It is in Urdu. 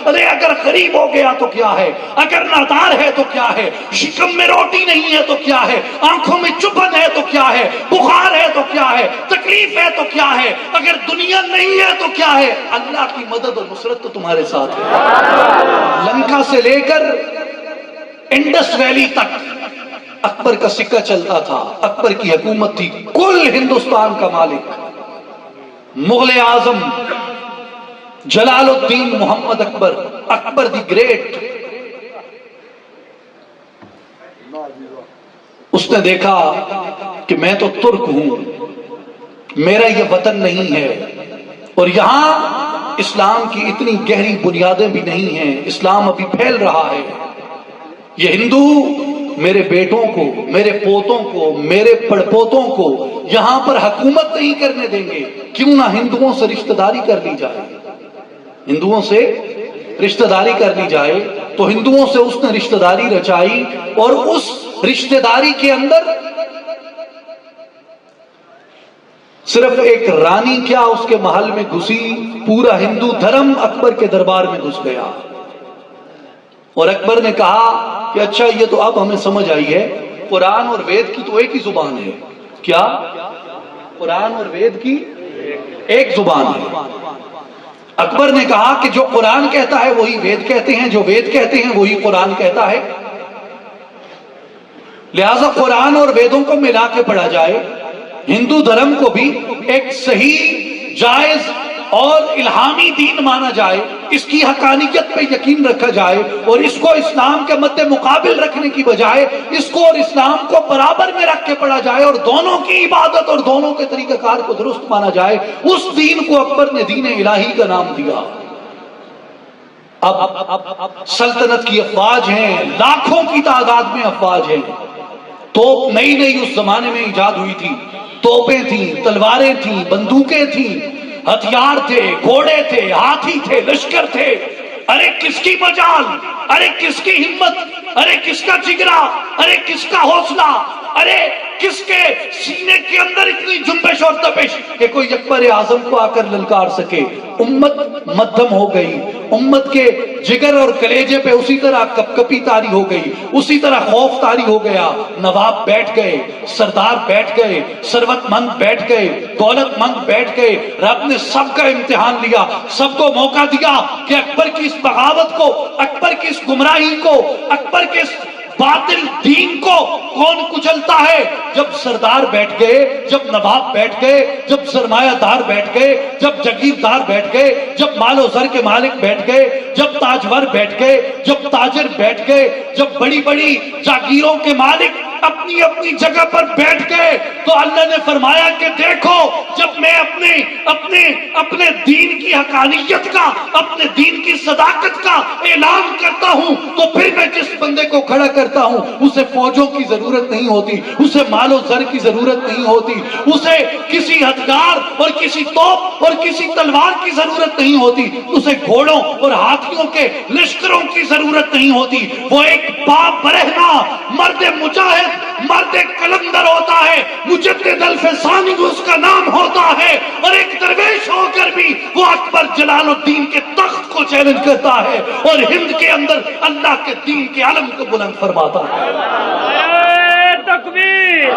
ارے اگر غریب ہو گیا تو کیا ہے، اگر نادار ہے تو کیا ہے، شکم میں روٹی نہیں ہے تو کیا ہے، آنکھوں میں چبھن ہے تو کیا ہے، بخار ہے تو کیا ہے، تکلیف ہے تو کیا ہے، اگر دنیا نہیں ہے تو کیا ہے، اللہ کی مدد اور نصرت تو تمہارے ساتھ ہے۔ لنکا سے لے کر انڈس ویلی تک اکبر کا سکہ چلتا تھا، اکبر کی حکومت تھی، کل ہندوستان کا مالک مغل اعظم جلال الدین محمد اکبر، اکبر دی گریٹ۔ اس نے دیکھا کہ میں تو ترک ہوں، میرا یہ وطن نہیں ہے، اور یہاں اسلام کی اتنی گہری بنیادیں بھی نہیں ہیں، اسلام ابھی پھیل رہا ہے، یہ ہندو میرے بیٹوں کو، میرے پوتوں کو، میرے پڑپوتوں کو یہاں پر حکومت نہیں کرنے دیں گے، کیوں نہ ہندوؤں سے رشتہ داری کر لی جائے، ہندوؤں سے رشتہ داری کر لی جائے۔ تو ہندوؤں سے اس نے رشتہ داری رچائی، اور اس رشتہ داری کے اندر صرف ایک رانی کیا اس کے محل میں گھسی، پورا ہندو دھرم اکبر کے دربار میں گھس گیا۔ اور اکبر نے کہا کہ اچھا یہ تو اب ہمیں سمجھ آئی ہے، قرآن اور وید کی تو ایک ہی زبان ہے۔ کیا؟ قرآن اور وید کی ایک زبان ہے۔ اکبر نے کہا کہ جو قرآن کہتا ہے وہی وید کہتے ہیں، جو وید کہتے ہیں وہی قرآن کہتا ہے، لہذا قرآن اور ویدوں کو ملا کے پڑھا جائے، ہندو دھرم کو بھی ایک صحیح، جائز اور الہامی دین مانا جائے، اس کی حقانیت پہ یقین رکھا جائے، اور اس کو اسلام کے مد مقابل رکھنے کی بجائے اس کو اور اسلام کو برابر میں رکھ کے پڑھا جائے، اور دونوں کی عبادت اور دونوں کے طریقہ کار کو درست مانا جائے، اس دین کو اکبر نے دین الہی کا نام دیا۔ اب سلطنت کی افواج ہیں، لاکھوں کی تعداد میں افواج ہیں، توپ نئی نئی اس زمانے میں ایجاد ہوئی تھی، توپیں تھیں، تلواریں تھیں، بندوقیں تھیں، ہتھیار تھے، گھوڑے تھے، ہاتھی تھے، لشکر تھے۔ ارے کس کی مجال، ارے کس کی ہمت، ارے کس کا جگرا، ارے کس کا حوصلہ، ارے کس کے سینے کے اندر اتنی جنبش اور تپش کہ کوئی اکبر اعظم کو آ کر للکار سکے۔ امت مدھم ہو گئی، امت کے جگر اور کلیجے پہ اسی طرح کپ کپی تاری ہو گئی، اسی طرح خوف تاری ہو گیا۔ نواب بیٹھ گئے، سردار بیٹھ گئے، ثروت مند بیٹھ گئے، دولت مند بیٹھ گئے، رب نے سب کا امتحان لیا، سب کو موقع دیا کہ اکبر کی اس بغاوت کو، اکبر کی اس گمراہی کو، اکبر کے اس باطل دین کو کون کچلتا ہے۔ جب سردار بیٹھ گئے، جب نواب بیٹھ گئے، جب سرمایہ دار بیٹھ گئے، جب جگیردار بیٹھ گئے، جب مال و زر کے مالک بیٹھ گئے، جب تاجور بیٹھ گئے، جب تاجر بیٹھ گئے، جب بڑی بڑی جاگیروں کے مالک اپنی اپنی جگہ پر بیٹھ گئے، تو اللہ نے فرمایا کہ دیکھو جب میں اپنے دین کی حقانیت کا، اپنے دین کی صداقت کا اعلان کرتا ہوں، تو پھر میں جس بندے کو کھڑا کرتا ہوں اسے فوجوں کی ضرورت نہیں ہوتی، اسے مال و زر کی ضرورت نہیں ہوتی، اسے کسی ہتھیار اور کسی توپ اور کسی تلوار کی ضرورت نہیں ہوتی، اسے گھوڑوں اور ہاتھیوں کے لشکروں کی ضرورت نہیں ہوتی۔ وہ ایک باپ برہنہ مرد مجاہد، مرد کلندر ہوتا ہے، مجدد الفسانی اس کا نام ہوتا ہے، اور ایک درویش ہو کر بھی وہ اکبر جلال الدین کے تخت کو چیلنج کرتا ہے، اور ہند کے اندر اللہ کے دین کے علم کو بلند فرماتا ہے۔ تکبیر!